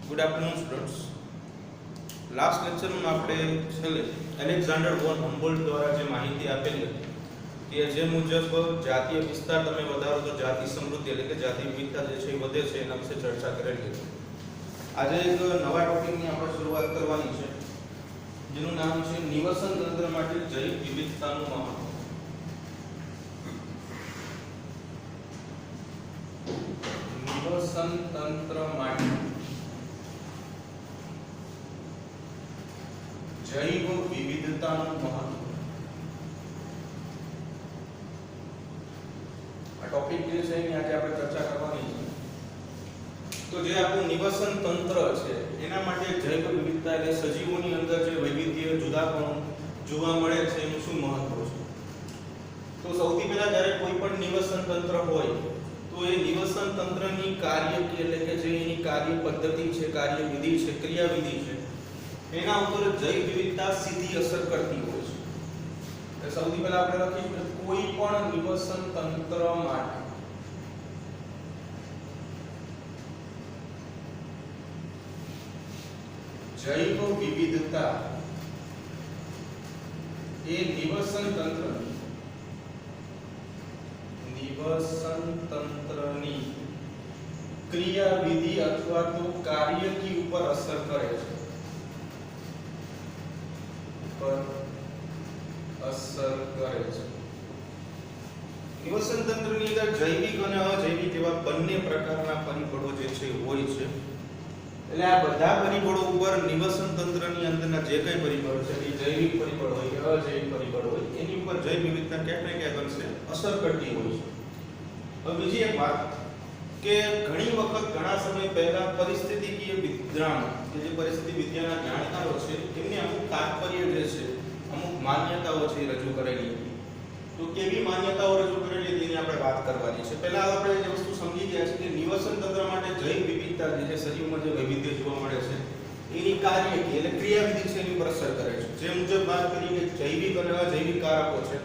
Good afternoon students. Last લેક્ચરમાં આપણે છેલ્લે એલેક્ઝાન્ડર વોન હમ્બોલ્ટ દ્વારા જે માહિતી આપેલી હતી કે જે મુજબ જાતીય વિસ્તાર તમે વધારો તો જાતિ સમૃદ્ધિ એટલે કે જાતિ વિવિધતા જે છે એ વધે છે એના વિશે ચર્ચા કરેલી હતી. આજે એક નવા ટોપિકની આપણે શરૂઆત કરવાની છે જેનું નામ છે નિવસન તંત્ર માટે જૈવ વિવિધતાનું મહત્વ. નિવસન તંત્ર માટે જૈવ વિવિધતાનું મહત્વ. આ ટોપિક જે છે એની આજે આપણે ચર્ચા કરવાની છે. તો જે આપણું નિવસન તંત્ર છે એના માટે જૈવ વિવિધતા એટલે સજીવોની અંદર જે વૈવિધ્ય જુદાપણું જોવા મળે છે એનું શું મહત્વ છે. તો સૌથી પહેલા જ્યારે કોઈ પણ નિવસન તંત્ર હોય તો એ નિવસન તંત્રની કાર્ય એટલે કે જે એની કાર્ય પદ્ધતિ છે, કાર્ય વિધિ છે, ક્રિયાવિધિ છે એના ઉપર જૈવ વિવિધતા સીધી અસર કરતી હોય છે. એટલે સૌથી પહેલા આપણે લખીશું કોઈ પણ નિવસન તંત્ર માટે જૈવ વિવિધતા એ નિવસન તંત્રની ક્રિયાવિધિ અથવા તો કાર્યકી ઉપર અસર કરે છે. નિવસન તંત્રની અંદર જૈવિક અને અજૈવિક એવા બંને પ્રકારના પરિબળો જે છે હોય છે. એટલે આ બધા પરિબળો ઉપર નિવસન તંત્રની અંદરના જે કંઈ પરિબળો છે એ જૈવિક પરિબળ હોય કે અજૈવિક પરિબળ હોય એની ઉપર જૈવ વિવિધતા ક્યાંક ને ક્યાંક અંશે અસર કરતી હોય છે. હવે બીજી એક વાત કે ઘણી વખત ઘણા સમય પહેલા પરિસ્થિતિકીય વિજ્ઞાન કે જે પરિસ્થિતિ વિદ્યાના જાણકારો છે એમને અમુક તાત્પર્ય જે છે અમુક માન્યતાઓ છે રજૂ કરેલી હતી. તો કેવી માન્યતાઓ રજૂ કરેલી હતી એની આપણે વાત કરવાની છે. પહેલા આપણે જે વસ્તુ સમજી ગયા છે કે નિવસન તંત્ર માટે જૈવ વિવિધતા જે છે સજીવમાં જે વૈવિધ્ય જોવા મળે છે એની કાર્યકી એટલે ક્રિયાવિધિ છે એની પર અસર કરે છે. જે મુજબ વાત કરી કે જૈવિક અને અજૈવિક કારકો છે.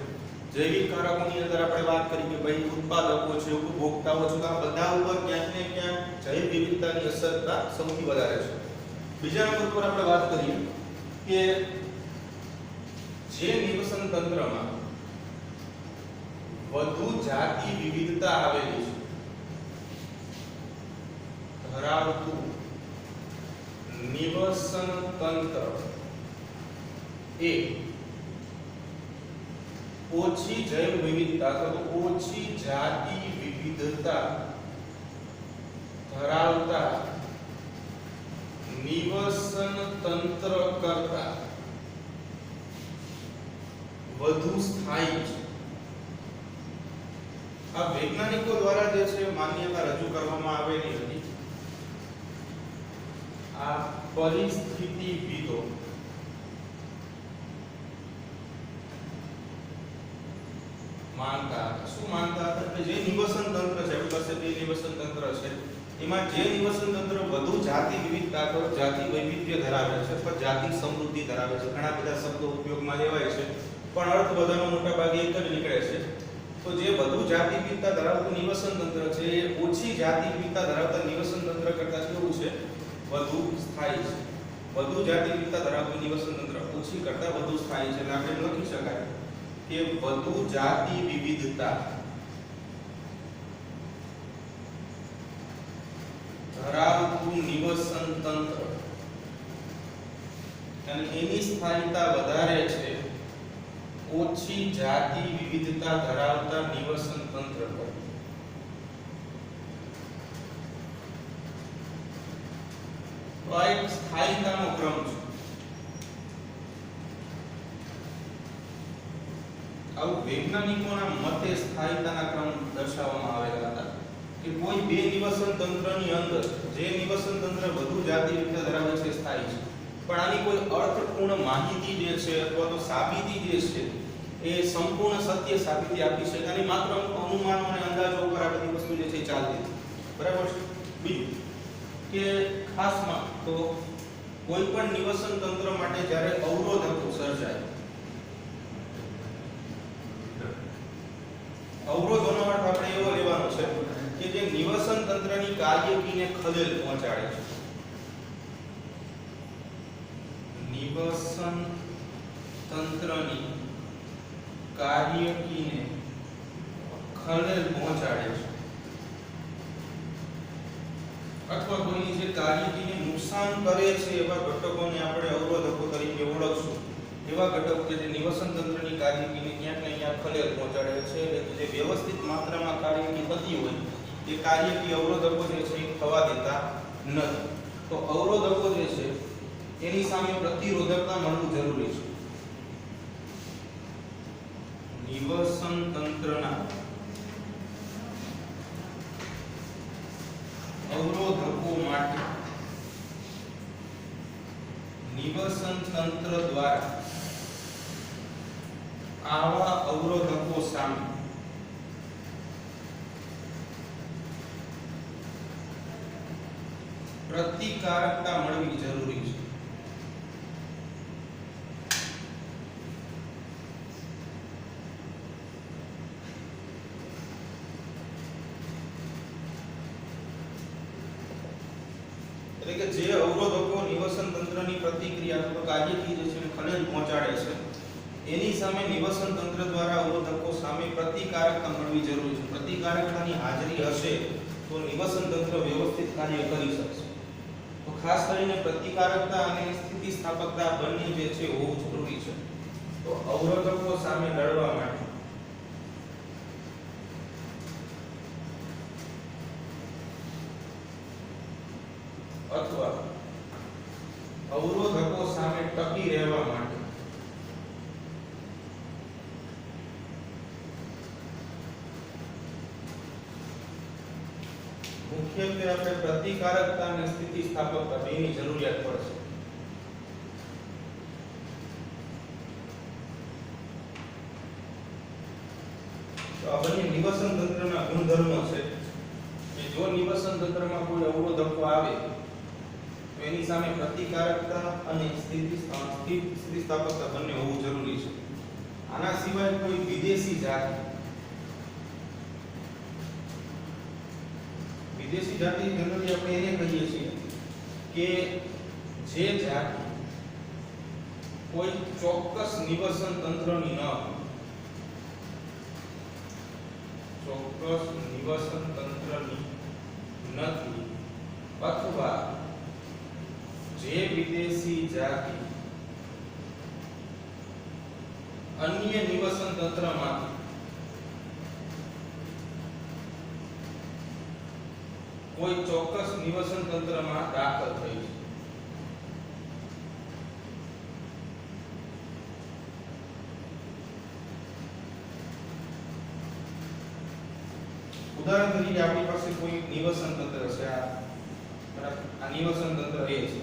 જૈવિક કારકોની અંદર આપણે વાત કરી કે ભાઈ ઉત્પાદકો છે, ઉપભોક્તાઓ છે, આ બધા ઉપર ક્યાંક ને ક્યાંક જૈવ વિવિધતાની અસર સૌથી વધારે છે. બીજા નંબર પર આપણે વાત કરીએ કે જે નિવસન તંત્રમાં વધુ જાતિ વિવિધતા આવેલી છે ધરાવતું નિવસન તંત્ર એ ઓછી જૈવ વિવિધતા અથવા ઓછી જાતિ વિવિધતા ધરાવતા નિવસન તંત્ર કરતા વધુ સ્થાયી છે. આ વૈજ્ઞાનિકો દ્વારા જે છે માન્યતા રજૂ કરવામાં આવેલી હતી. આ પરિસ્થિતિવિદો માનતા શું માનતા હતા કે જે નિવસન તંત્ર છે આપણી પાસે બે નિવસન તંત્ર છે એમાં જે નિવસન તંત્ર વધુ જાતિ વિવિધતા અથવા જાતિ વૈવિધ્ય ધરાવે છે અથવા જાતિ સમૃદ્ધિ ધરાવે છે. ઘણા બધા શબ્દો ઉપયોગમાં લેવાય છે પણ અર્થ બધાનો મોટા ભાગે એક જ નીકળે છે. તો જે વધુ જાતિ વિવિધતા ધરાવતું નિવસન તંત્ર છે એ ઓછી જાતિ વિવિધતા ધરાવતા નિવસન તંત્ર કરતાં કેવું છે વધુ સ્થાયી છે. વધુ જાતિ વિવિધતા ધરાવતું નિવસન તંત્ર ઓછી કરતાં વધુ સ્થાયી છે. એટલે આપણે લખી શકાય કે વધુ જાતિ વિવિધતા ધરાવતું નિવસન તંત્ર અને એની સ્થાયીતા વધારે છે ઓછી જાતિ વિવિધતા ધરાવતા નિવસન તંત્ર પર. તો આ એક સ્થાયીતાનો ક્રમ છે. આવું વૈજ્ઞાનિકોના મતે સ્થાયીતાના ક્રમ દર્શાવવામાં આવેલા હતા કે કોઈ બે નિવસન તંત્રની અંદર જે નિવસન તંત્ર વધુ જાતિ વિવિધતા ધરાવે છે સ્થાયી છે પણ આની કોઈ અર્થપૂર્ણ માહિતી જે છે અથવા તો સાબિતી જે છે એ સંપૂર્ણ સત્ય સાબિતી આપી શકે અને માત્ર અનુમાનો અને અંદાજો ઉપર આ બધી વસ્તુ જે છે ચાલતી બરાબર છે. બીજું કે ખાસમાં તો કોઈ પણ નિવસન તંત્ર માટે જ્યારે અવરોધકો સર્જાય અવરોધોનો અર્થ આપણે એવો લેવાનો છે કે જે નિવસન તંત્રની કાર્યકીને ખલેલ પહોંચાડે છે. નિવસન તંત્રની કાર્યકીને ખલેલ પહોંચાડે છે અથવા કોઈની જે કાર્યકીને નુકસાન કરે છે એવા ઘટકોને આપણે અવરોધકો તરીકે ઓળખશું. એવા ઘટકો કે જે નિવસન તંત્રની કાર્યકીને ક્યાંક ને ક્યાંક ખલેલ પહોંચાડે છે, એટલે જે વ્યવસ્થિત માત્રામાં કાર્યકી થતી હોય એ કાર્યકી અવરોધકો જે છે એ થવા દેતા નથી. તો અવરોધકો જે છે એની સામે પ્રતિરોધકતા મળવું જરૂરી છે. નિવસન તંત્રના અવરોધકો માટે નિવસન તંત્ર દ્વારા આવા અવરોધકો સામે પ્રતિકારકતા મળવી જરૂરી છે. એટલે કે જે અવરોધકો નિવસન તંત્રની પ્રતિક્રિયા અથવા કાર્યકી જે છે ખલેલ પહોંચાડે છે એની સામે નિવસન તંત્ર દ્વારા અવરોધકો સામે પ્રતિકારકતા મળવી જરૂરી છે. પ્રતિકારકતાની હાજરી હશે તો નિવસન તંત્ર વ્યવસ્થિત કાર્ય કરી શકશે. તો ખાસ કરીને પ્રતિકારકતા અને સ્થિતિસ્થાપકતા બંને જે છે હોવું જરૂરી છે. તો અવરોધકો સામે લડવા માટે અથવા અવરોધકો સામે ટકી રહેવા માટે મુખ્યત્વે આપણે પ્રતિકારકતા અને સ્થિતિસ્થાપકતા બેની જરૂરિયાત પડશે. તો આ બંને નિવસન તંત્રના ગુણધર્મો છે કે જો નિવસન તંત્રમાં કોઈ અવરોધકો આવે તો એની સામે પ્રતિકારકતા અને સ્થિતિસ્થાપકતા બંને હોવું જરૂરી છે. આના સિવાય કોઈ વિદેશી જાતિ જનરલી આપણે એને કહીએ છીએ કે જે જાતિ કોઈ ચોક્કસ નિવસન તંત્રની ન હોય, ચોક્કસ નિવસન તંત્રની નથી, અથવા જે વિદેશી જાતિ અન્ય નિવસન તંત્રમાંથી કોઈ ચોક્કસ નિવસન તંત્રમાં દાખલ થઈ છે. ઉદાહરણ તરીકે આપણી પાસે કોઈ નિવસન તંત્ર છે, આ નિવસન તંત્ર એ છે,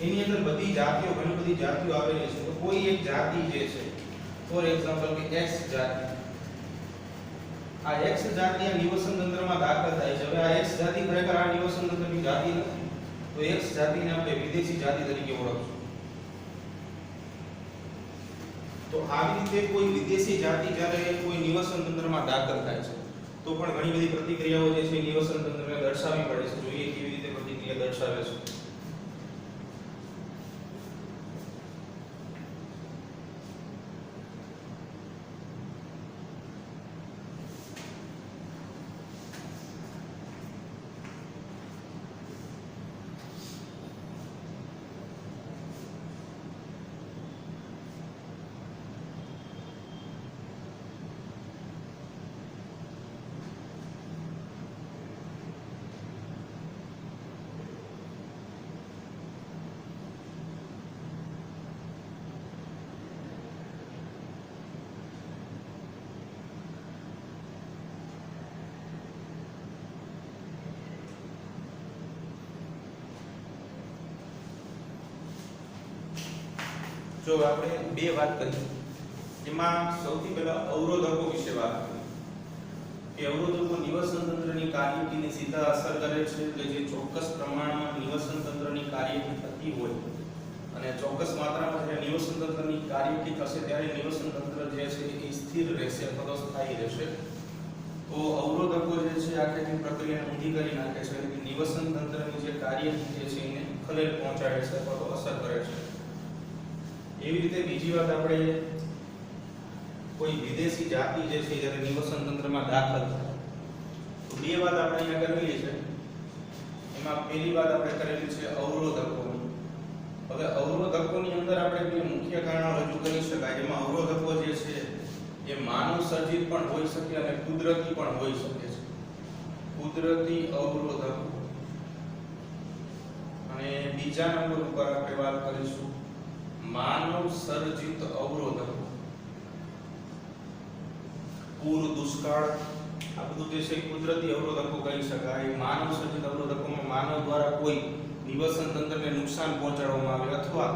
એની અંદર બધી જાતિઓ, ઘણી બધી જાતિઓ આવેલી છે. તો કોઈ એક જાતિ જે છે, ફોર એક્ઝામ્પલ કે એક્સ જાતિ, આ એક્સ જાતિ આ નિવસન તંત્રમાં દાખલ થાય છે. હવે આ એક્સ જાતિ ખરેખર આ નિવસન તંત્રની જાતિ નથી, તો એક્સ જાતિને આપણે વિદેશી જાતિ તરીકે ઓળખશું. તો આવી રીતે કોઈ વિદેશી જાતિ જ્યારે કોઈ નિવસન તંત્રમાં દાખલ થાય છે તો પણ ઘણી બધી પ્રતિક્રિયાઓ જે છે નિવસન તંત્રને દર્શાવવી પડે છે. જોઈએ કેવી રીતે પ્રતિક્રિયા દર્શાવે છે. જો આપણે બે વાત કરી, જેમાં સૌથી પહેલા અવરોધકો વિશે વાત કરી કે અવરોધકો નિવસન તંત્રની કાર્યકીને સીધા અસર કરે છે. એટલે જે ચોક્કસ પ્રમાણમાં નિવસન તંત્રની કાર્યકી થતી હોય અને ચોક્કસ માત્રામાં જ્યારે નિવસન તંત્રની કાર્યકી થશે ત્યારે નિવસન તંત્ર જે છે એ સ્થિર રહેશે અથવા તો સ્થાયી રહેશે. તો અવરોધકો જે છે આખી પ્રક્રિયાને ઊંધી કરી નાખે છે. નિવસન તંત્રની જે કાર્યકી જે છે એને ખલેલ પહોંચાડે છે અથવા તો અસર કરે છે. એવી રીતે બીજી વાત આપણે કોઈ વિદેશી જાતિ જે છે જ્યારે નિવસન તંત્રમાં દાખલ થાય તો બે વાત આપણે અહીંયા કરેલી છે. એમાં પહેલી વાત આપણે કરેલી છે અવરોધકોની. હવે અવરોધકોની અંદર આપણે બે મુખ્ય કારણો રજૂ કરી શકાય. એમાં અવરોધકો જે છે એ માનવ સર્જિત પણ હોઈ શકે અને કુદરતી પણ હોઈ શકે છે. કુદરતી અવરોધકો. અને બીજા નંબર ઉપર આપણે વાત કરીશું માનવ સર્જિત અવરોધકો. પૂર, દુષ્કાળ આ બધું જે છે કુદરતી અવરોધકો કહી શકાય. માનવ સર્જિત અવરોધકોમાં માનવ દ્વારા કોઈ નિવસન તંત્રને નુકસાન પહોંચાડવામાં આવે અથવા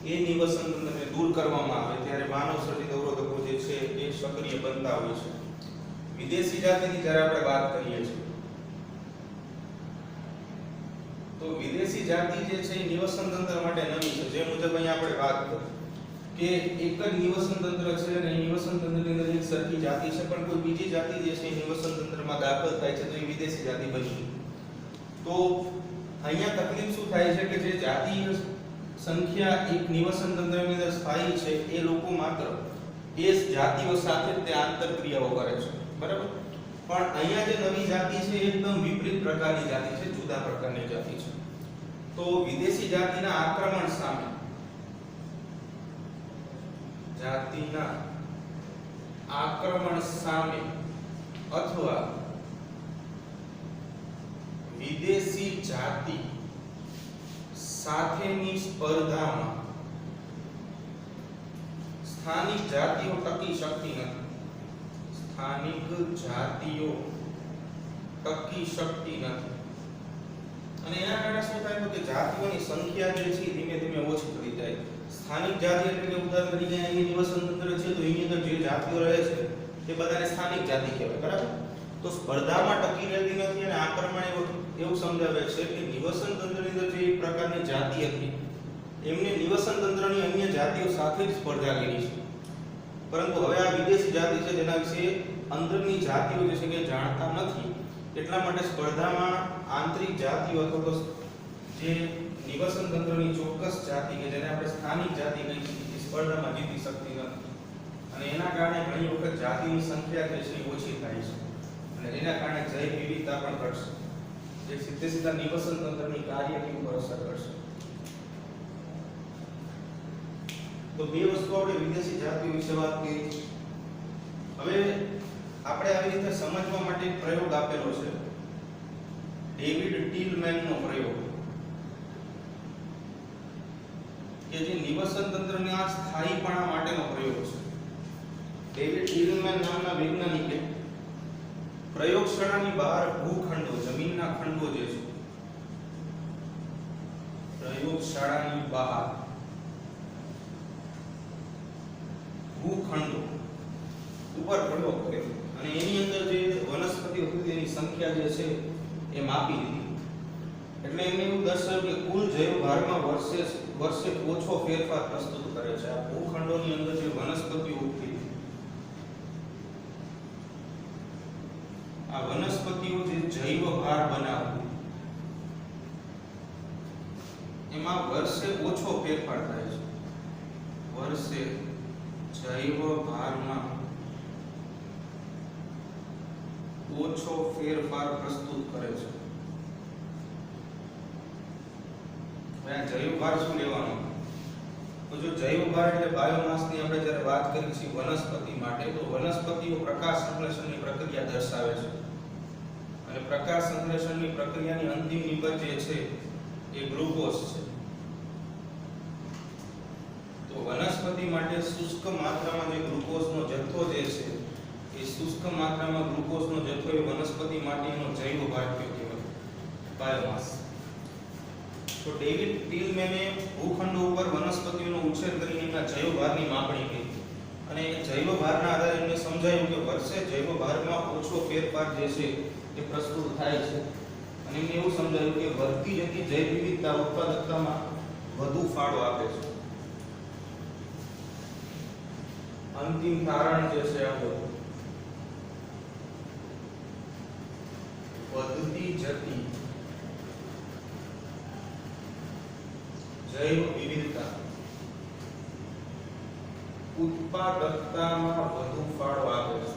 એ નિવસન તંત્રને દૂર કરવામાં આવે ત્યારે માનવ સર્જિત અવરોધકો જે છે એ સક્રિય બનતા હોય છે. વિદેશી જાતિની જ્યારે આપણે વાત કરીએ છીએ તો વિદેશી જાતિ જે છે એ નિવસન તંત્ર માટે નવી છે. જે મુજબ અહીંયા આપણે વાત કરી કે એક જ નિવસન તંત્ર છે અને નિવસન તંત્રની અંદર એક સરખી જાતિ છે પણ કોઈ બીજી જાતિ જે છે નિવસન તંત્રમાં દાખલ થાય છે તો એ વિદેશી જાતિ બની. તો અહીંયા તકલીફ શું થાય છે કે જે જાતિ સંખ્યા એક નિવસન તંત્રની અંદર સ્થાયી છે એ લોકો માત્ર એ જાતિઓ સાથે તે આંતરક્રિયાઓ કરે છે, બરાબર. પણ અહીંયા જે નવી જાતિ છે એકદમ વિપરીત પ્રકારની જાતિ છે, જુદા પ્રકારની જાતિ છે. તો વિદેશી જાતિના આક્રમણ સામે અથવા વિદેશી જાતિ સાથેની સ્પર્ધામાં સ્થાનિક જાતિઓ ટકી શકતી નથી. સ્થાનિક જાતિઓ ટકી શકતી નથી અને એના કારણે શું થાય તો કે જાતિઓની સંખ્યા જે છે ધીમે ધીમે ઓછી થતી જાય. સ્થાનિક જાતિ એટલે કે ઉદાહરણ તરીકે અહીં નિવસન તંત્ર છે તો એની અંદર જે જાતિઓ રહે છે તે બધાને સ્થાનિક જાતિ કહેવાય, બરાબર. તો સ્પર્ધામાં ટકી રહેતી નથી અને આક્રમણ એવું સમજાવે છે કે નિવસન તંત્રની અંદર જે એક પ્રકારની જાતિ હતી એમને નિવસન તંત્રની અન્ય જાતિઓ સાથે જ સ્પર્ધા કરી છે. પરંતુ હવે આ વિદેશી જાતિ છે જેના વિશે અંદરની જાતિઓ જે છે કે જાણતા નથી એટલા માટે સ્પર્ધામાં આંતરિક જાતિઓ અથવા તો જે નિવસન તંત્રની ચોક્કસ જાતિ કે જેને આપણે સ્થાનિક જાતિ કહીએ છીએ સ્પર્ધામાં જીતી શકતી નથી અને એના કારણે ઘણી વખત જાતિની સંખ્યા જે છે ઓછી થાય છે અને એના કારણે જૈવ વિવિધતા પણ ઘટશે જે સીધા નિવસન તંત્રની કાર્યની ઉપર અસર કરશે. તો બે વસ્તુ આપણે વિદેશી જાતિઓ વિશે વાત કરી. હવે આપણે આવી રીતે સમજવા માટે એક પ્રયોગ આપેલો છે ડેવિડ ટીલમેનનો પ્રયોગ કે જે નિવસન તંત્રના સ્થાયીપણા માટેનો પ્રયોગ છે. ડેવિડ ટીલમેન નામના વૈજ્ઞાનિકે પ્રયોગશાળાની બહાર ભૂખંડો જમીનના ખંડો જે છે પ્રયોગશાળાની બહાર ભૂખંડો ઉપર પ્રયોગ કર્યો અને એની અંદર જે વનસ્પતિઓ હતી તેની સંખ્યા જે છે એ માપી લીધી. એટલે એમને એવું દર્શાવ્યું કે કુલ જૈવ ભારમાં વર્ષે ઓછો ફેરફાર પ્રસ્તુત કરે છે આ ભૂખંડોની અંદર જે વનસ્પતિઓ ઉગતી આ વનસ્પતિઓ જે જૈવ ભાર બનાવતી એમાં વર્ષે ઓછો ફેરફાર થાય છે. વર્ષે જૈવ ભારમાં ઓછો ફેરફાર પ્રસ્તુત કરે છે. જૈવ ભાર શું લેવાનો? તો જો જૈવ ભાર એટલે બાયોમાસની આપણે જ્યારે વાત કરી છે વનસ્પતિ માટે તો વનસ્પતિઓ પ્રકાશ સંશ્લેષણની પ્રક્રિયા દર્શાવે છે અને પ્રકાશ સંશ્લેષણની પ્રક્રિયાની અંતિમ નિપજ જે છે એ ગ્લુકોઝ છે. તો વનસ્પતિ માટે શુષ્ક માત્રામાં જે ગ્લુકોઝનો જથ્થો જે છે એ શુષ્ક માત્રામાં ગ્લુકોઝનો જથ્થો એ વનસ્પતિ માટેનો જૈવ ભાર કહેવાય બાયોમાસ. તો ડેવિડ ટીલમેને ભૂખંડો ઉપર વનસ્પતિઓનો ઉછેર કરીને એના જૈવ ભારની માપણી કરી અને એ જૈવ ભારના આધારે એમને સમજાયું કે વર્ષે જૈવ ભારમાં ઓછો ફેરફાર જે છે એ પ્રસ્તુત થાય છે અને એમને એવું સમજાયું કે વધતી જતી જૈવ વિવિધતા ઉત્પાદકતામાં વધુ ફાળો આપે છે. અંતિમ તારણ જે છે આપણું વધતી જતી જૈવ વિવિધતા ઉત્પાદકતામાં વધુ ફાળો આપે છે.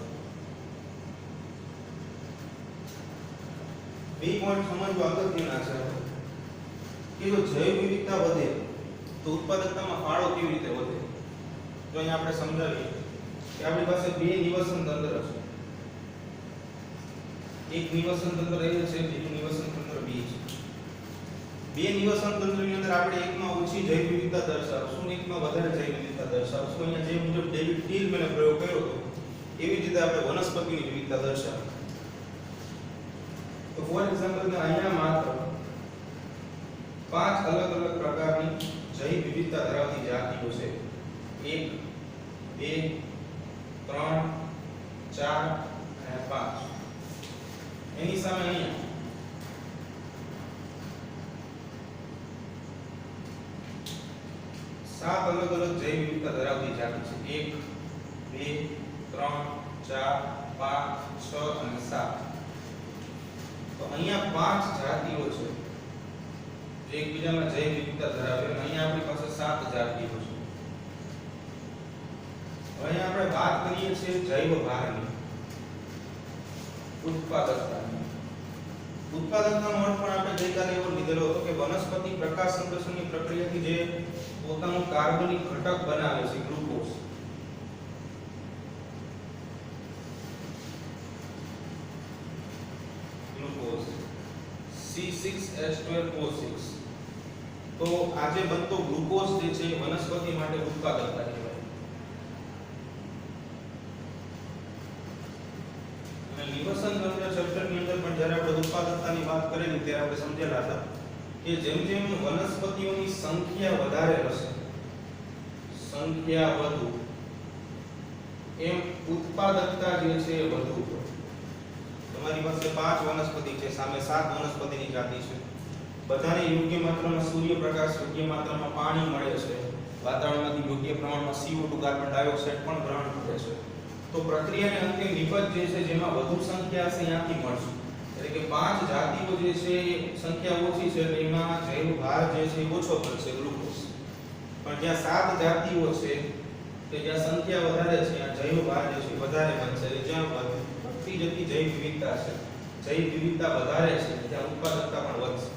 બે પોઈન્ટ સમજવા અગત્યના છે કે જો જૈવ વિવિધતા વધે તો ઉત્પાદકતામાં ફાળો કેવી રીતે વધે. જો અહીંયા આપણે સમજાવીએ કે આપણી પાસે બે નિવસન તંત્ર છે. એક નિવસન તંત્ર એ છે, બીજું નિવસન તંત્ર બી છે. બે નિવસન તંત્રની અંદર આપણે એકમાં ઓછી જૈવ વિવિધતા દર્શાવશું અને એકમાં વધારે જૈવ વિવિધતા દર્શાવશું. અહીંયા જે મુજબ ડેવિડ ટીલમેને પ્રયોગ કર્યો હતો એવી જ રીતે આપણે વનસ્પતિની વિવિધતા દર્શાવીએ. તો ફોર એક્ઝામ્પલ કે અહીંયા માત્ર 5 અલગ અલગ પ્રકારની જૈવ વિવિધતા ધરાવતી જાતિઓ છે. 1 2 3 4 અને 5. એની સામે અહીંયા 7 અલગ અલગ જૈવ વિવિધતા ધરાવતી જાતિ છે. 1 2 3 4 5 6 અને 7. તો અહીંયા 5 જાતિઓ છે જે એકબીજામાં જૈવ વિવિધતા ધરાવે અને અહીંયા આપણી પાસે 7 જાતિઓ છે. હવે અહીંયા આપણે વાત કરીએ છીએ જૈવ ભારની, ઉત્પાદકતાની. ઉત્પાદકતાનો અર્થ પણ આપણે ગઈકાલે એવો લીધેલો હતો કે વનસ્પતિ પ્રકાશ સંશ્લેષણની પ્રક્રિયાથી જે પોતાનું કાર્બનિક ઘટક બનાવે છે, ગ્લુકોઝ, C6H12O6. તો આજે બનતો ગ્લુકોઝ જે છે વનસ્પતિ માટે ઉત્પાદકતા કહેવાય. અને નિવસન તંત્ર ચેપ્ટરની અંદર પણ જ્યારે આપણે ઉત્પાદકતાની વાત કરેલી ત્યારે આપણે સમજેલા હતા કે જેમ જેમ વનસ્પતિઓની સંખ્યા વધારે હશે, સંખ્યા વધુ, એમ ઉત્પાદકતા જે છે એ વધુ. તમારી પાસે 5 વનસ્પતિ છે, સામે 7 વનસ્પતિની જાતિ છે. બધાને યોગ્ય માત્રામાં સૂર્યપ્રકાશ, યોગ્ય માત્રામાં પાણી મળે છે, વાતાવરણમાંથી યોગ્ય પ્રમાણમાં CO2 કાર્બન ડાયોક્સાઇડ પણ ગ્રહણ કરે છે. તો પ્રક્રિયાને અંતે નિપજ જે છે જેમાં વધુ સંખ્યા છે ત્યાંથી મળશે. એટલે કે 5 જાતિઓ જે છે એ સંખ્યા ઓછી છે એટલે એમાં જૈવ ભાર જે છે ઓછો પડશે, ગ્લુકોઝ. પણ જ્યાં 7 જાતિઓ છે કે જ્યાં સંખ્યા વધારે છે ત્યાં જૈવ ભાર જે છે વધારે બનશે. એટલે જ્યાં વધતી જતી જૈવ વિવિધતા છે, જૈવ વિવિધતા વધારે છે ત્યાં ઉત્પાદકતા પણ વધશે.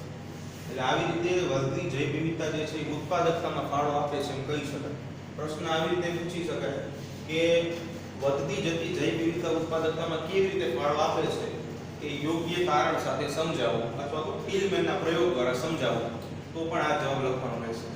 એટલે આવી રીતે વધતી જૈવ વિવિધતા જે છે એ ઉત્પાદકતામાં ફાળો આપે છે એમ કહી શકાય. પ્રશ્ન આવી રીતે પૂછી શકાય કે વધતી જતી જૈવ વિવિધતા ઉત્પાદકતામાં કેવી રીતે ફાળો આપે છે એ યોગ્ય કારણ સાથે સમજાવો અથવા તો ટીલમેનના પ્રયોગ દ્વારા સમજાવો તો પણ આ જવાબ લખવાનો રહેશે.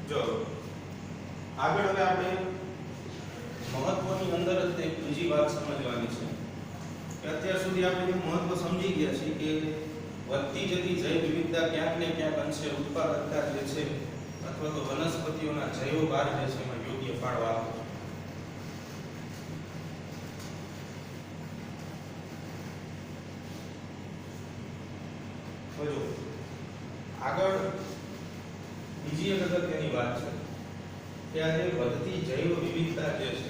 જો આગળ હવે આપણે મહત્વની અંદર જ એક બીજી વાત સમજવાની છે કે અત્યાર સુધી આપણે મહત્વ સમજી ગયા છીએ કે વધતી જતી જૈવ વિવિધતા ક્યાંક ને ક્યાંક અંશે ઉત્પાદકતા જે છે અથવા તો વનસ્પતિઓના જૈવ ભાર જે છે એમાં યોગ્ય ફાળો આપે છે. જો આગળ બીજી એક અગત્યની વાત છે કે આ જે વધતી જૈવ વિવિધતા જે છે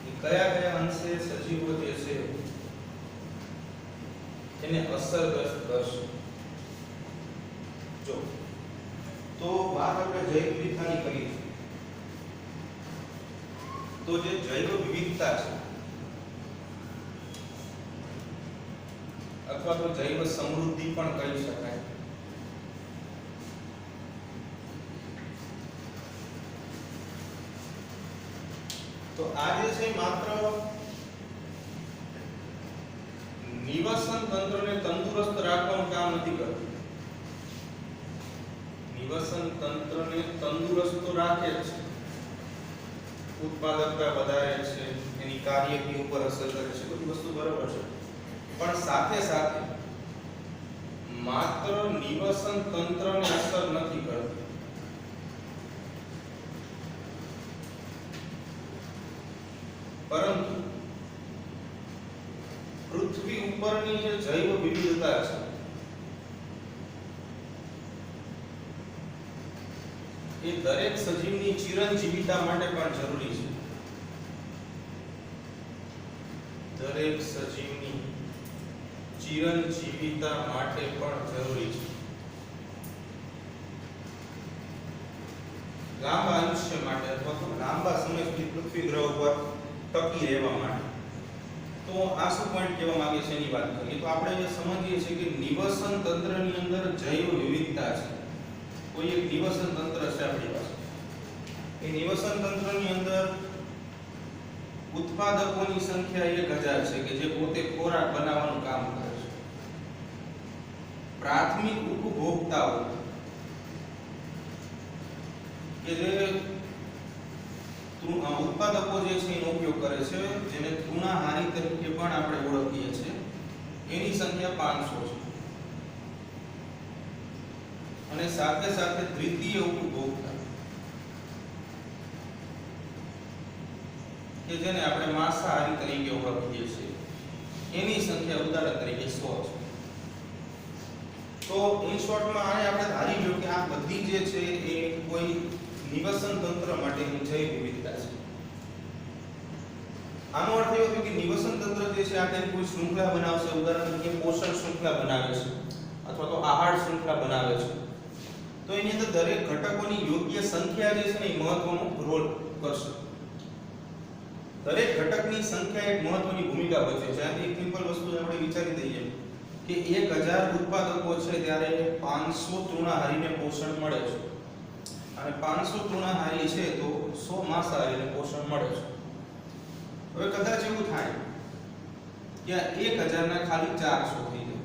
એ કયા કયા અંશે સજીવો જે છે એને અસરગ્રસ્ત કરશે. જો તો વાત આપણે જૈવ વિવિધતાની કરી તો જે જૈવ વિવિધતા છે અથવા તો જૈવ સમૃદ્ધિ પણ કહી શકાય તો આ જે છે માત્ર નિવસન તંત્રને તંદુરસ્ત રાખવાનું કામ નથી કરતું. નિવસન તંત્રને તંદુરસ્ત તો રાખે જ છે, ઉત્પાદકતા વધારે છે, એની કાર્યની ઉપર અસર કરે છે, બધી વસ્તુ બરાબર છે. પણ સાથે સાથે માત્ર નિવસન તંત્રને અસર નથી કરતી, પરંતુ પૃથ્વી ઉપરની જે જૈવ વિવિધતા છે એ દરેક સજીવની ચિરંજીવિતા માટે પણ જરૂરી છે. દરેક સજીવની ચિરંજીવિતા માટે પણ જરૂરી છે, લાંબા આયુષ્ય માટે અથવા તો લાંબા સમય સુધી પૃથ્વી ગ્રહ ઉપર ટકી રહેવા માટે. તો આ શું પોઈન્ટ કહેવા માંગે છે એની વાત કરીએ તો આપણે જે સમજીએ છીએ કે નિવસન તંત્રની અંદર જૈવ વિવિધતા છે. કોઈ એક નિવસન તંત્ર છે આપણી પાસે, એ નિવસન તંત્રની અંદર ઉત્પાદકોની સંખ્યા 1000 છે કે જે પોતે ખોરાક બનાવવાનું કામ કરે છે. પ્રાથમિક ઉપભોક્તાઓ કે જે ઉત્પાદકો જે છે એનો ઉપયોગ કરે છે, જેને તૃણાહારી તરીકે પણ આપણે ઓળખીએ છીએ, એની સંખ્યા 500 છે. અને સાથે સાથે દ્વિતીય ઉપભોક્તા કે જેને આપણે માંસાહારી તરીકે ઓળખીએ છીએ, એની સંખ્યા ઉદાહરણ તરીકે 100 છે. તો ઇન શોર્ટમાં આને આપણે ધારી લો કે આ બધી જે છે એ કોઈ નિવસન તંત્ર માટેની જૈવ વિવિધતા છે. આનો અર્થ એવો થયો કે નિવસન તંત્ર જે છે આ કોઈ શૃંખલા બનાવશે, ઉદાહરણ તરીકે પોષણ શૃંખલા બનાવે છે અથવા તો આહાર શૃંખલા બનાવે છે. તો એની અંદર દરેક ઘટકોની યોગ્ય સંખ્યા જે છે ને એ મહત્વનો રોલ કરશે. દરેક ઘટકની સંખ્યા એક મહત્વની ભૂમિકા ભજવે છે. આથી એક સિમ્પલ વસ્તુ આપણે વિચારી દઈએ કે 1000 ઉત્પાદકો છે ત્યારે 500 તૃણાહારીને પોષણ મળે છે અને 500 તૃણાહારી છે તો 100 માંસાહારીને પોષણ મળે છે. હવે કદાચ એવું થાય કે 1000 ના ખાલી 400 થઈ જાય.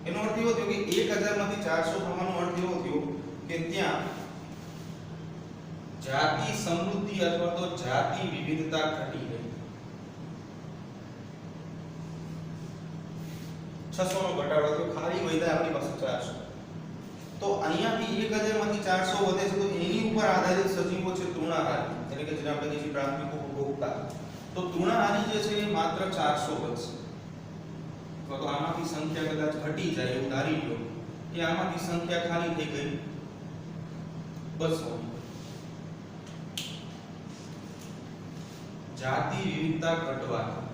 એનો અર્થ એવો થયો કે 1000 માંથી 400 થવાનો અર્થ એવો થયો કે ત્યાં જાતિ સમૃદ્ધિ અથવા તો જાતિ વિવિધતા ઘટી ગઈ. 600 નો ઘટાડો થયો, ખાલી વધ્યા આપણી પાસે 400. તો અહીંયાથી 1000 માંથી 400 વધે છે તો એની ઉપર આધારિત સજીવો છે તૃણાહારી, એટલે કે જેને આપણે કહીએ છીએ પ્રાથમિક ઉપભોક્તા. તો તૃણાહારી જે છે એ માત્ર 400 વધશે. તો આમાંથી સંખ્યા કદાચ ઘટી જાય એવું ધારી લો કે આમાંથી સંખ્યા ખાલી થઈ ગઈ 200. જાતિ વિવિધતા ઘટવાથી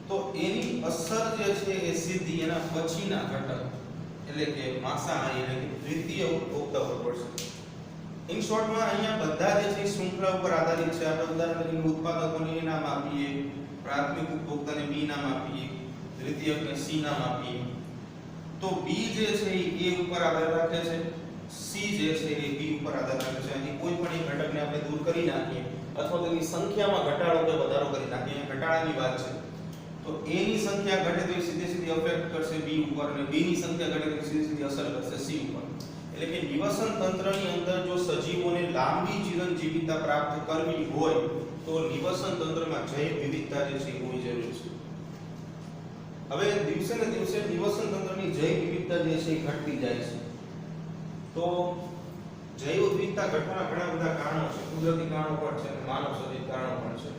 તો એની અસર જે છે એ સીધી એના પછીના ઘટક એટલે કે માંસાહારી એટલે કે દ્વિતીય ઉપભોક્તા પર પડશે. ઇન શોર્ટમાં અહીંયા બધા જે છે શૃંખલા ઉપર આધારિત છે. આપણે ઉદાહરણ તરીકે ઉત્પાદકોને A નામ આપીએ, પ્રાથમિક ઉપભોક્તાને B નામ આપીએ, દ્વિતીયકને C નામ આપીએ. તો B જે છે એ A ઉપર આધાર રાખે છે, C જે છે એ B ઉપર આધાર રાખે છે. અને કોઈ પણ એક ઘટકને આપણે દૂર કરી નાખીએ અથવા તેની સંખ્યામાં ઘટાડો કે વધારો કરી નાખીએ, ઘટાડાની વાત છે, તો A ની સંખ્યા ઘટે તો એ સીધી અફેક્ટ કરશે B ઉપર અને B ની સંખ્યા ઘટે તો સીધી અસર કરશે C ઉપર. એટલે કે નિવસન તંત્રની અંદર જો સજીવોને લાંબી ચિરંજીવિતા પ્રાપ્ત કરવી હોય તો નિવસન તંત્રમાં જૈવ વિવિધતા જે છે એ હોવી જરૂરી છે. હવે દિવસે ને દિવસે નિવસન તંત્રની જૈવ વિવિધતા જે છે એ ઘટતી જાય છે. તો જૈવ વિવિધતા ઘટવાના ઘણા બધા કારણો છે, કુદરતી કારણો પણ છે અને માનવ સર્જિત કારણો પણ છે.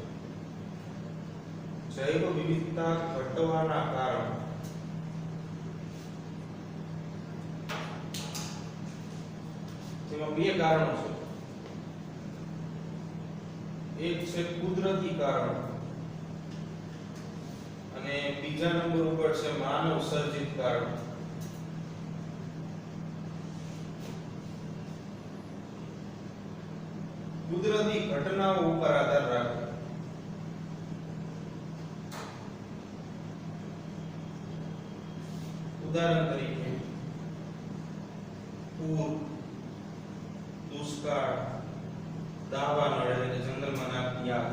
જૈવ વિવિધતા ઘટવાના કારણો તેમાં બે કારણો છે. એક છે કુદરતી કારણ અને બીજા નંબર ઉપર છે માનવ સર્જિત કારણ. કુદરતી ઘટનાઓ ઉપર આધાર રાખે. ઉદાહરણ તરીકે પૂર, દુષ્કાળ, દાવાનળ એટલે કે જંગલમાં નાખતી આગ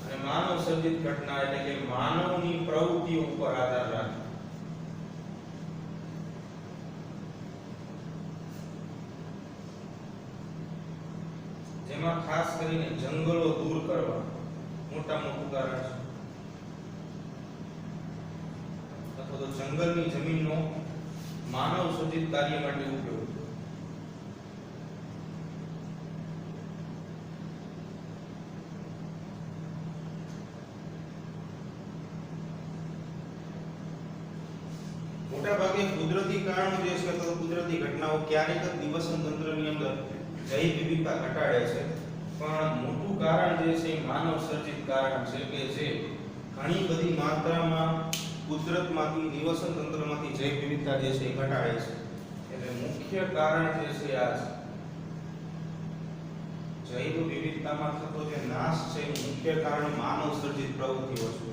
અને માનવ સર્જિત ઘટના એટલે કે માનવની પ્રવૃત્તિઓ ઉપર આધાર રાખે. જેમાં ખાસ કરીને જંગલો દૂર કરવા મોટા મોટું કારણ છે, અથવા તો જંગલની જમીનનો માનવ સર્જિત કાર્ય માટે ઉપયોગ. મોટા ભાગે કુદરતી કારણો જે છે અથવા કુદરતી ઘટનાઓ ક્યારેક જ નિવસન તંત્રની અંદર જૈવ વિવિધતા ઘટાડે છે, પણ મોટું કારણ જે છે એ માનવ સર્જિત કારણ છે કે જે ઘણી બધી માત્રામાં કુદરતમાંથી નિવસન તંત્રમાંથી જૈવ વિવિધતા જે છે એ ઘટાડે છે. એટલે મુખ્ય કારણ જે છે આ જૈવ વિવિધતામાં થતો જે નાશ છે એ મુખ્ય કારણ માનવ સર્જિત પ્રવૃત્તિઓ છે.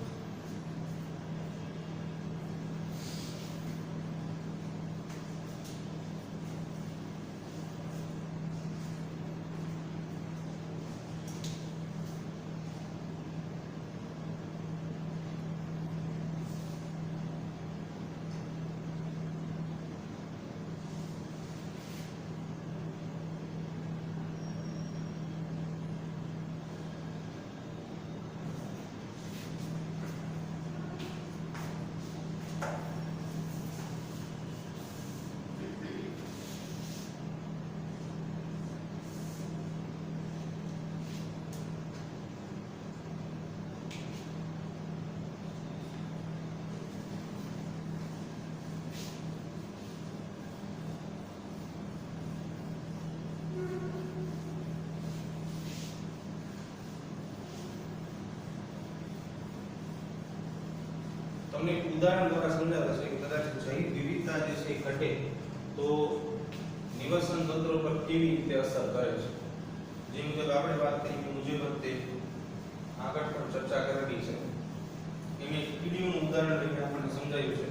તમને એક ઉદાહરણ દ્વારા સમજાવે છે કે કદાચ જૈવ વિવિધતા જે છે એ ઘટે તો નિવસન તંત્ર પર કેવી રીતે અસર કરે છે. જે મુજબ આપણે વાત કરી કે મુજબ તે આગળ પણ ચર્ચા કરેલી છે. એમાં કીડીનું ઉદાહરણ લઈને આપણને સમજાયું છે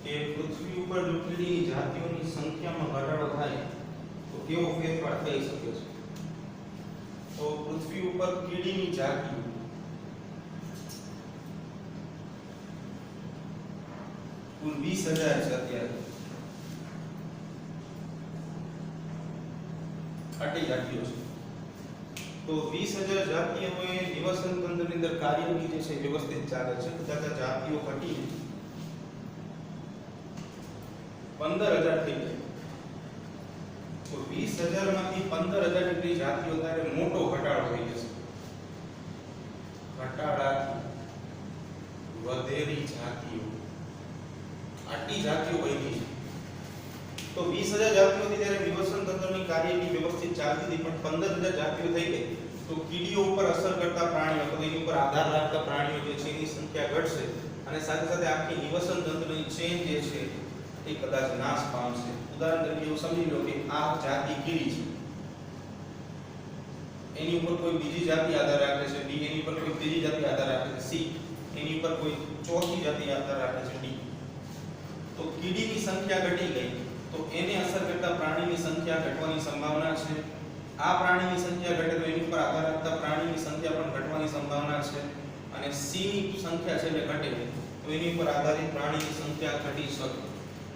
કે પૃથ્વી ઉપર જો કીડીની જાતિઓની સંખ્યામાં ઘટાડો થાય તો કેવો ફેરફાર થઈ શકે છે. તો પૃથ્વી ઉપર કીડીની જાતિઓ કુલ 20,000 છે અત્યારે. આટલી જાતિઓ છે. તો 20,000 જાતિઓએ નિવસન તંત્રની અંદર કાર્યની જે છે વ્યવસ્થિત ચાલે છે. કદાચ જાતિઓ ઘટીને 15,000 થઈ જાય તો 20,000 માંથી 15,000 જેટલી જાતિઓ ત્યારે મોટો ઘટાડો થઈ જશે. ઘટાડાથી વધેલી જાતિઓ આટલી જાતિઓ વધી છે. તો 20,000 જાતિઓથી ત્યારે નિવસન તંત્રની કાર્યની વ્યવસ્થિત ચાલતી હતી, પણ 15,000 જાતિઓ થઈ ગઈ તો કીડીઓ ઉપર અસર કરતા પ્રાણીઓ અથવા એની ઉપર આધાર રાખતા પ્રાણીઓ જે છે એની સંખ્યા ઘટશે અને સાથે સાથે આખી નિવસન તંત્રની ચેન જે છે એ કદાચ નાશ પામશે. ઉદાહરણ તરીકે એવું સમજી લો કે આ જાતિ કીડી છે, એની ઉપર કોઈ બીજી જાતિ આધાર રાખે છે ડી, એની ઉપર કોઈ ત્રીજી જાતિ આધાર રાખે છે સી, એની ઉપર કોઈ ચોથી જાતિ આધાર રાખે છે ડી. તો કીડીની સંખ્યા ઘટી ગઈ તો એને અસર કરતા પ્રાણીની સંખ્યા ઘટવાની સંભાવના છે. આ પ્રાણીની સંખ્યા ઘટે તો એની ઉપર આધાર રાખતા પ્રાણીની સંખ્યા પણ ઘટવાની સંભાવના છે. અને સી ની સંખ્યા છે એટલે ઘટે તો એની ઉપર આધારિત પ્રાણીની સંખ્યા ઘટી શકે.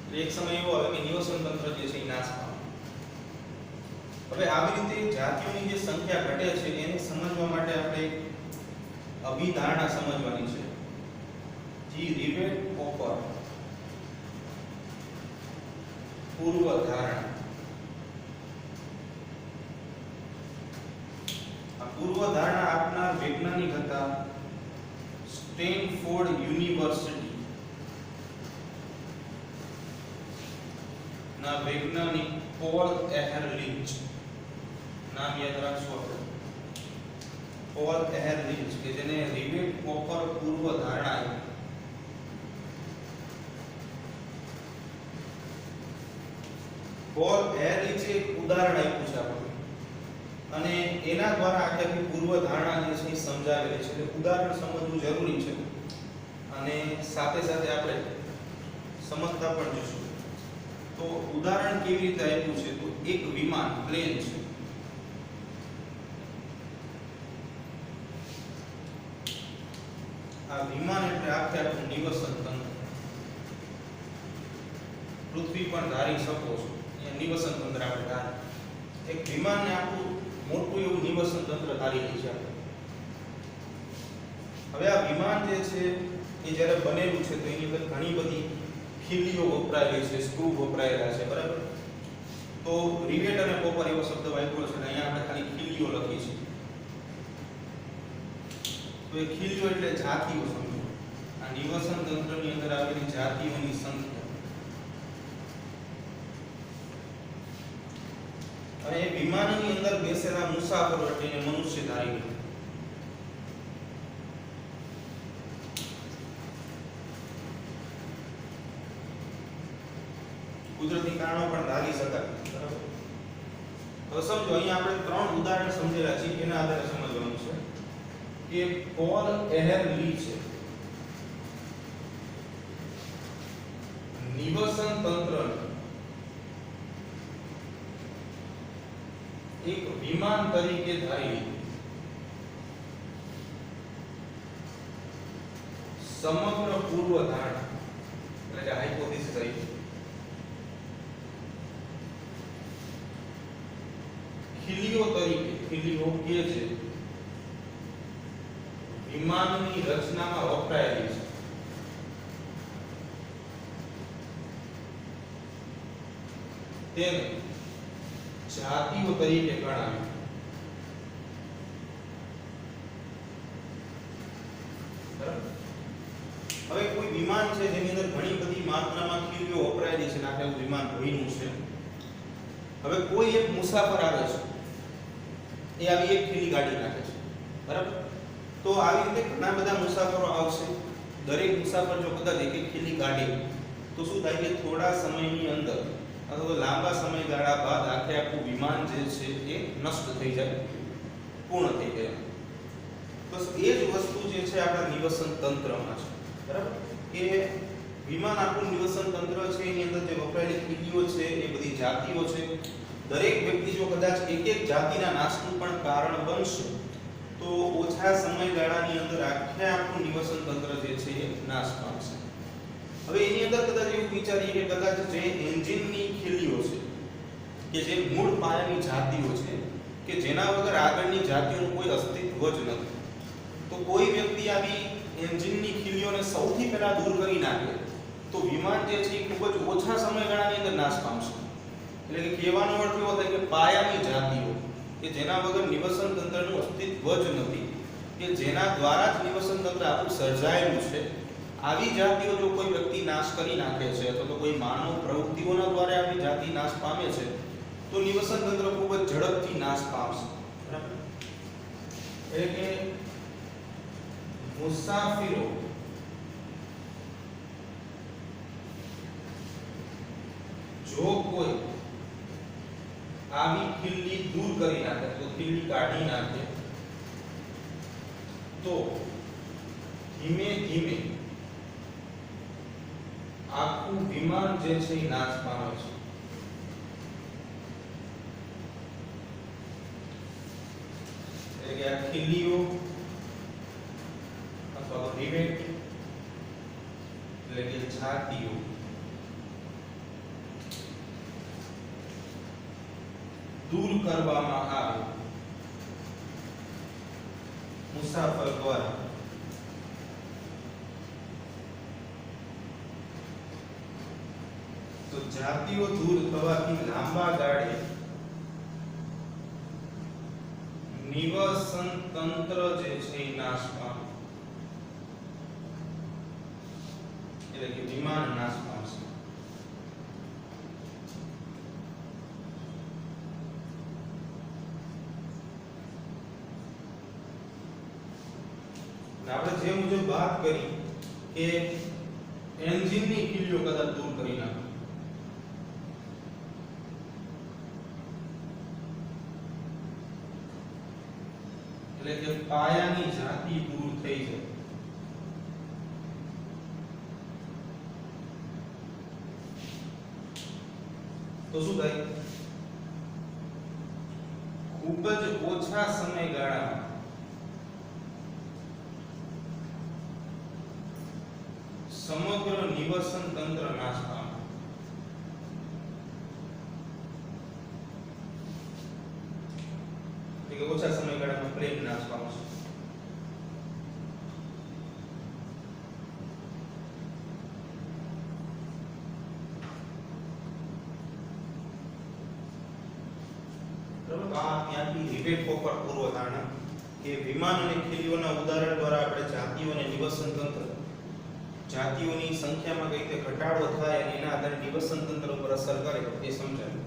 એટલે એક સમય એવો આવે કે નિવસન તંત્ર જે છે એ નાશ પામે. હવે આવી રીતે જાતિઓની જે સંખ્યા ઘટે છે એને સમજવા માટે આપણે અભિધારણા સમજવાની છે. જી રિવેટ પોપર પૂર્વધારણા. આ પૂર્વધારણા આપનાર વૈજ્ઞાનિક હતા સ્ટેનફોર્ડ યુનિવર્સિટી ના વૈજ્ઞાનિક પોલ એહરલિચ. નામ યાદ રાખશો આપણે, પોલ એહરલિચ, કે જેને રિવેટ પોપર પૂર્વધારણા આપી. પોલ એહરલિચે એક ઉદાહરણ આપ્યું છે આપણને અને એના દ્વારા આખી પૂર્વધારણા જે છે એ સમજાવેલી છે. એટલે ઉદાહરણ સમજવું જરૂરી છે અને સાથે સાથે આપણે સમજતા પણ જઈશું. તો ઉદાહરણ કેવી રીતે આપ્યું છે તો એક વિમાન પ્લેન છે, આ વિમાન એટલે આખે આખું નિવસન તંત્ર. પૃથ્વી પણ ધારી શકો છો, એ નિવસન તંત્ર આપણે ધારી. એક વિમાનને આખું મોટું એવું નિવસન તંત્ર ધારી લે છે આપણે. હવે આ વિમાન જે છે એ જ્યારે બનેલું છે તો એની અંદર ઘણી બધી ખીલીઓ વપરાયેલી છે, સ્ક્રૂ વપરાયેલા છે, બરાબર. તો રિવેટ અને કોપર એવો શબ્દ વાપર્યો છે, અહીંયા આપણે ખાલી ખીલીઓ લખી છે. તો એ ખીલીઓ એટલે જાતિઓ સમજો. આ નિવસન તંત્રની અંદર આવેલી જાતિઓની સંખ્યા. અને એ વિમાનની અંદર બેસેલા મુસાફરો એટલે એને મનુષ્ય ધારી લે. કુદરતી કારણો પણ ધારી શકાય, બરાબર. હવે સમજો અહીંયા આપણે ત્રણ ઉદાહરણ સમજેલા છે, એના આધારે સમજવાનું છે કે પોલ એહરલી છે નિવસન તંત્ર એક વિમાન તરીકે ધારી લીધું. સમગ્ર પૂર્વ ધારણા એટલે કે હાઇપોથેસિસ તરીકે ખીલીઓ તરીકે, ખીલીઓ કે છે વિમાનની રચનામાં વપરાયેલી છે. તેને જાતિઓ તરીકે ગણાવી. બરાબર. હવે કોઈ વિમાન છે જેની અંદર ઘણી બધી માત્રામાં ખીલીઓ વપરાયેલી છે, નાખે એવું વિમાન ભર્યું છે. હવે કોઈ એક મુસાફર આવે છે, એ આવી એક ખીલી કાઢી નાખે છે, બરાબર. તો આવી રીતે ઘણા બધા મુસાફરો આવશે. દરેક મુસાફર જો કદાચ એક એક ખીલી કાઢે તો શું થાય કે થોડા સમયની અંદર અથવા તો લાંબા સમયગાળા બાદ આખે આખું વિમાન જે છે એ નષ્ટ થઈ જાય, પૂર્ણ થઈ જાય. તો એ જ વસ્તુ જે છે આપણા નિવસન તંત્રમાં છે, બરાબર. કે વિમાન આખું નિવસન તંત્ર છે, એની અંદર જે વપરાયેલી ખીલીઓ છે એ બધી જાતિઓ છે. દરેક વ્યક્તિ જો કદાચ એક એક જાતિના નાશનું પણ કારણ બનશે તો ઓછા સમયગાળાની અંદર આખે આખું નિવસન તંત્ર જે છે એ નાશ પામશે. હવે એની અંદર કદાચ એવું વિચારીએ કે કદાચ જે એન્જિનની ખીલીઓ છે કે જે મૂળ પાયાની જાતિઓ છે કે જેના વગર આગળની જાતિઓનું કોઈ અસ્તિત્વ જ નથી, તો કોઈ વ્યક્તિ આવી એન્જિનની ખીલીઓને સૌથી પહેલા દૂર કરી નાખે તો વિમાન જે છે એ ખૂબ જ ઓછા સમયગાળાની અંદર નાશ પામશે. એટલે કે કહેવાનો અર્થ એવો થાય કે પાયાની જાતિઓ કે જેના વગર નિવસન તંત્રનું અસ્તિત્વ જ નથી, કે જેના દ્વારા જ નિવસન તંત્ર આખું સર્જાયેલું છે, આવી જાતિઓ જો કોઈ વ્યક્તિ નાશ કરી નાખે છે અથવા તો કોઈ માનવ પ્રવૃત્તિઓના દ્વારા આવી જાતિ નાશ પામે છે તો નિવસન તંત્ર ખૂબ જ ઝડપથી નાશ પામશે. બરાબર. એટલે કે મુસાફિરો જો કોઈ આવી ખીલી દૂર કરી નાખે, તો ખીલી કાઢી નાખે તો ધીમે ધીમે આખું વિમાન જે છે એ નાશ પામે છે. એટલે કે આ ખીલીઓ અથવા તો રિવેટ એટલે કે જાતિઓ દૂર કરવામાં આવે મુસાફર દ્વારા તો જાતિઓ દૂર થવાથી લાંબા ગાળે નિવસન તંત્ર જે છે એ નાશ પામે, એટલે કે વિમાન નાશ પામશે. આપણે જે મુજબ વાત કરી કે એન્જિનની ખીલીઓ કદાચ દૂર કરી નાખે, એટલે કે પાયાની જાતિ દૂર થઈ જાય, તો શું થાય? ખૂબ જ ઓછા સમયગાળામાં સમગ્ર નિવસન તંત્ર નાશ પામે. એટલે કે ઓછા સમયગાળામાં પ્લેગ નાશ પામશે. ત્યાંથી રિબેટ પોપર પૂર્વ ધારણા કે વિમાન અને ખીલીઓના ઉદાહરણ દ્વારા આપણે જાતિઓ અને નિવસન તંત્ર, જાતિઓની સંખ્યામાં કઈ રીતે ઘટાડો થાય અને એના આધારે નિવસન તંત્ર ઉપર અસર કરે એ સમજાય.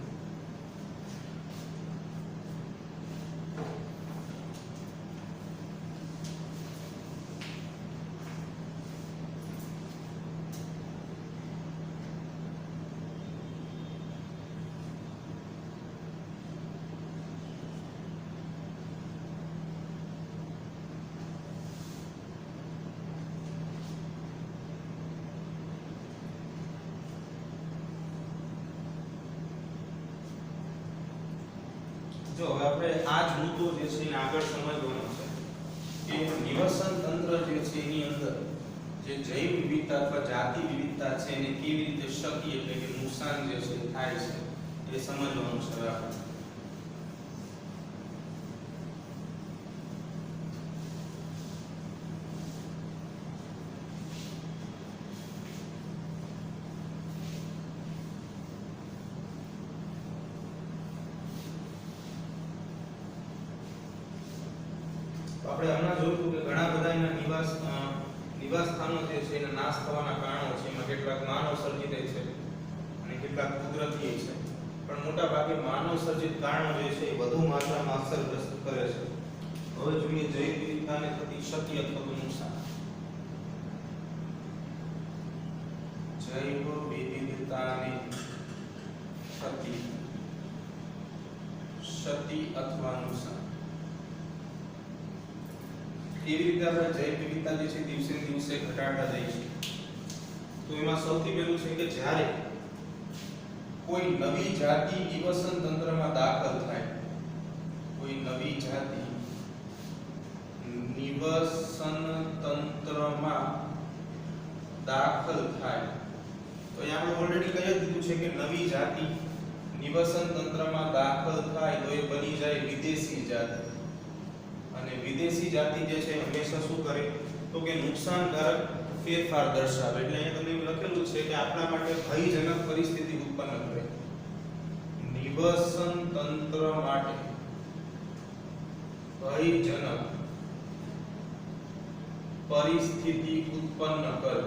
જો હવે આપણે આ જ મુદ્દો જે છે એને આગળ સમજવાનો છે કે નિવસન તંત્ર જે છે એની અંદર જે જૈવ વિવિધતા અથવા જાતિ વિવિધતા છે એને કેવી રીતે ક્ષતિ એટલે કે નુકસાન જે છે થાય છે એ સમજવાનું છે આપણે. આપણે હમણાં જોયું કે ઘણા બધા એના નિવાસ સ્થાનો જે છે એના નાશ થવાના કારણો છે. એમાં કેટલાક માનવ સર્જિત છે અને કેટલાક કુદરતી છે, પણ મોટા ભાગે માનવ સર્જિત કારણો જે છે એ વધુ માત્રામાં અસરગ્રસ્ત કરે છે. હવે જોઈએ જૈવ વિવિધતાને થતી ક્ષતિ અથવા તો નુકસાન. જૈવ વિવિધતાને થતી ક્ષતિ અથવા નુકસાન. કેવી રીતે આપણે જૈવ વિવિધતા જે છે દિવસે ને દિવસે ઘટાડતા જઈએ છીએ? તો એમાં સૌથી પહેલું છે કે જ્યારે કોઈ નવી જાતિ નિવસન તંત્રમાં દાખલ થાય, કોઈ નવી જાતિ નિવસન તંત્રમાં દાખલ થાય, તો અહીંયા આપણે ઓલરેડી કહી દીધું છે કે નવી જાતિ નિવસન તંત્રમાં દાખલ થાય તો એ બની જાય વિદેશી જાતિ. અને વિદેશી જાતિ જે છે હંમેશા શું કરે તો કે નુકસાનકારક ફેરફાર દર્શાવે. એટલે અહીંયા તમને એવું લખેલું છે કે આપણા માટે ભયજનક પરિસ્થિતિ ઉત્પન્ન કરે. નિવસન તંત્ર માટે ભયજનક પરિસ્થિતિ ઉત્પન્ન કરે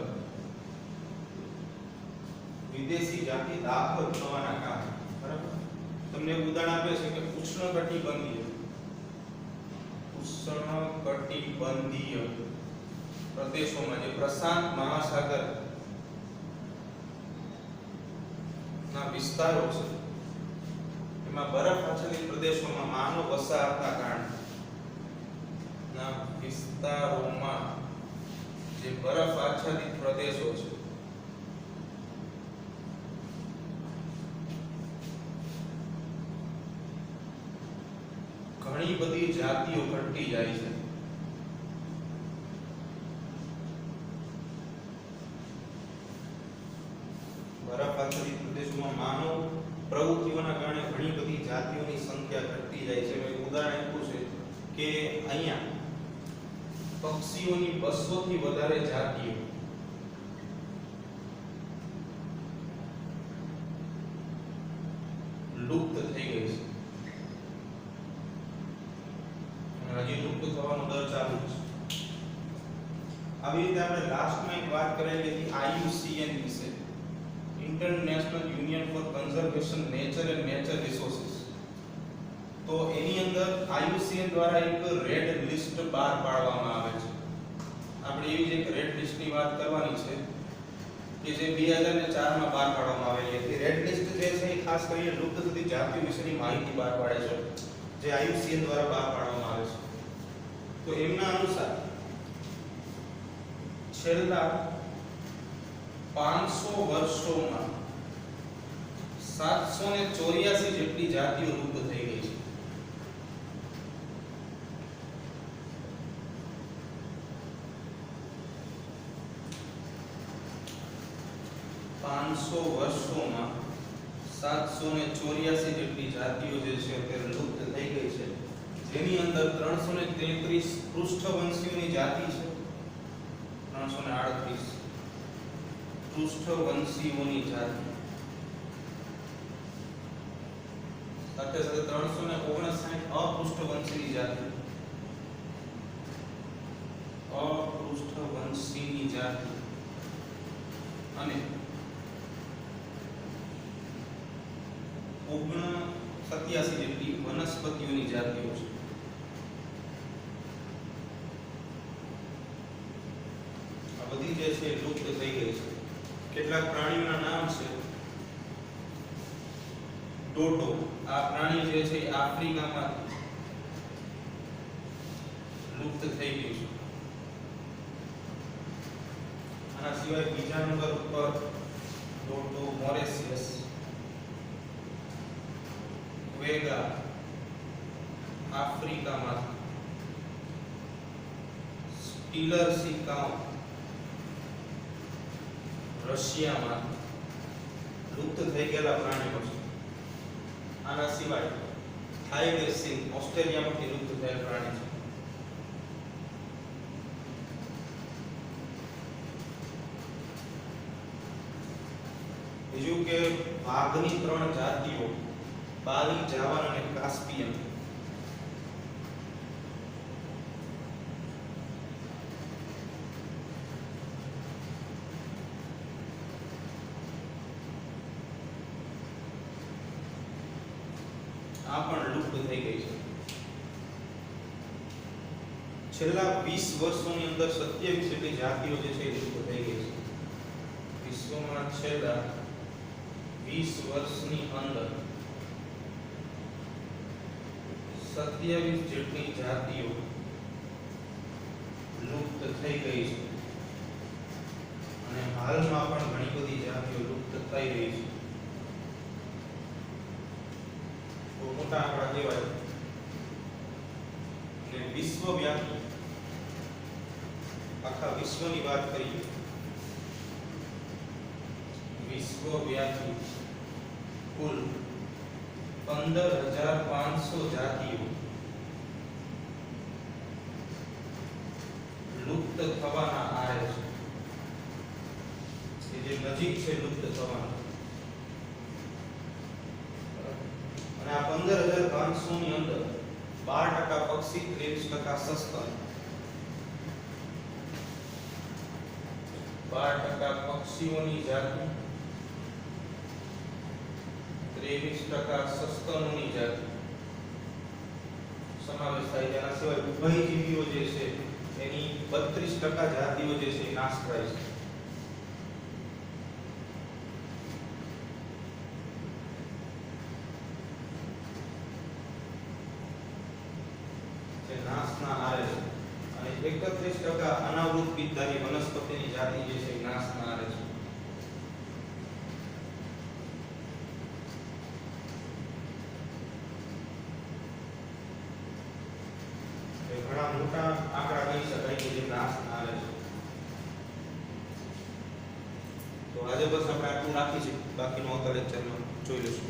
વિદેશી જાતિ દાખલ થવાના કારણે. બરાબર, તમને એક ઉદાહરણ આપે છે કે ઉષ્ણકટિબંધીય પ્રદેશોમાં જે પ્રશાંત મહાસાગર ના વિસ્તારો છે એમાં બરફ આચ્છાદિત પ્રદેશોમાં માનવ વસાહતના કારણે ના વિસ્તારોમાં જે બરફ આચ્છાદિત પ્રદેશો છે ઘણી બધી જાતિઓ ઘટી જાય છે. બરફ આચ્છાદિત પ્રદેશોમાં માનવ પ્રવૃત્તિઓના કારણે ઘણી બધી જાતિઓની સંખ્યા ઘટતી જાય છે. મેં ઉદાહરણ આપ્યું છે કે અહીંયા પક્ષીઓની 200 થી વધારે જાતિઓ લુપ્ત થઈ ગઈ છે. હજી લુપ્ત થવાનો દર ચાલુ છે. આવી રીતે આપણે લાસ્ટમાં એક વાત કરેલી હતી IUCN વિશે, international union for conservation nature and nature resources. તો એની અંદર IUCN દ્વારા એક રેડ લિસ્ટ બહાર પાડવામાં આવે છે. આપણે એવી જ એક રેડ લિસ્ટની વાત કરવાની છે કે જે 2004 માં બહાર પાડવામાં આવેલી હતી. રેડ લિસ્ટ જે છે એ ખાસ કરીને લુપ્ત થતી જાતિઓ વિશેની માહિતી બહાર પાડે છે, જે IUCN દ્વારા બહાર પાડવામાં આવે છે. તો એમના અનુસાર છેલ્લા 500 વર્ષોમાં 7 784 જેટલી જાતિઓ લુપ્ત થઈ ગઈ છે. 500 વર્ષોમાં 784 જેટલી જાતિઓ જે છે તે લુપ્ત થઈ ગઈ છે, જેની અંદર 333 પૃષ્ઠવંશીઓની જાતિ છે, 338 પૃષ્ઠવંશીઓની જાતિ, સાથે સાથે 359 અપૃષ્ઠવંશીની જાતિ, અપૃષ્ઠવંશીની જાતિ અને 87 જેટલી વનસ્પતિઓની જાતિઓ છે. આ બધી જે છે લુપ્ત થઈ ગઈ છે. કેટલાક પ્રાણીઓના નામ છે. ડોડો, આ પ્રાણી જે છે આફ્રિકામાં લુપ્ત થઈ ગયું છે. આના સિવાય બીજા નંબર ઉપર ડોડો મોરેસિયસ, વેગા આફ્રિકામાં, સ્ટીલર સી કાઉ રશિયામાં લુપ્ત થઈ ગયેલા પ્રાણીઓ છે. આના સિવાય ટાઈગર સિંહ ઓસ્ટ્રેલિયામાંથી લુપ્ત થયેલ પ્રાણી છે. બીજું કે વાઘની 3 જાતિઓ, બાલી, જાવાન અને કાસ્પિયન, આ પણ લુપ્ત થઈ ગઈ છે. છેલ્લા 20 વર્ષોની અંદર 27 જેટલી જાતિઓ જે છે એ લુપ્ત થઈ ગઈ છે. વિશ્વમાં છેલ્લા 20 વર્ષની અંદર 27 જેટલી જાતિઓ લુપ્ત થઈ ગઈ છે અને હાલમાં પણ ઘણી બધી જાતિઓ લુપ્ત થઈ રહી છે. બહુ મોટા આંકડા કહેવાય. અને વિશ્વવ્યાપી આખા વિશ્વની વાત કરીએ, વિશ્વવ્યાપી કુલ 15,500 જાતિઓ લુપ્ત થવાના આરે છે, જે નજીક છે લુપ્ત થવાના. અને આ 15,500 ની અંદર 12% પક્ષી, 23% સસ્તન, 12% પક્ષીઓની જાતિ, 23% સસ્તનોની જાતિ સમાવેશ થાય છે. આના સિવાય ઉભયજીવીઓ જે છે એની 32% જાતિઓ જે છે નાશ થાય છે. જે નાશના આરે છે. અને 31% અનાવૃત પિત્તધારી વનસ્પતિની જાતિ જે છે નાશના આરે છે. ઘણા મોટા આંકડા કહી શકાય કે જે નાશના આરે છે. તો આજે બસ આપણે આટલું રાખીશું, બાકીનું આવતા લેક્ચરમાં જોઈ લઈશું.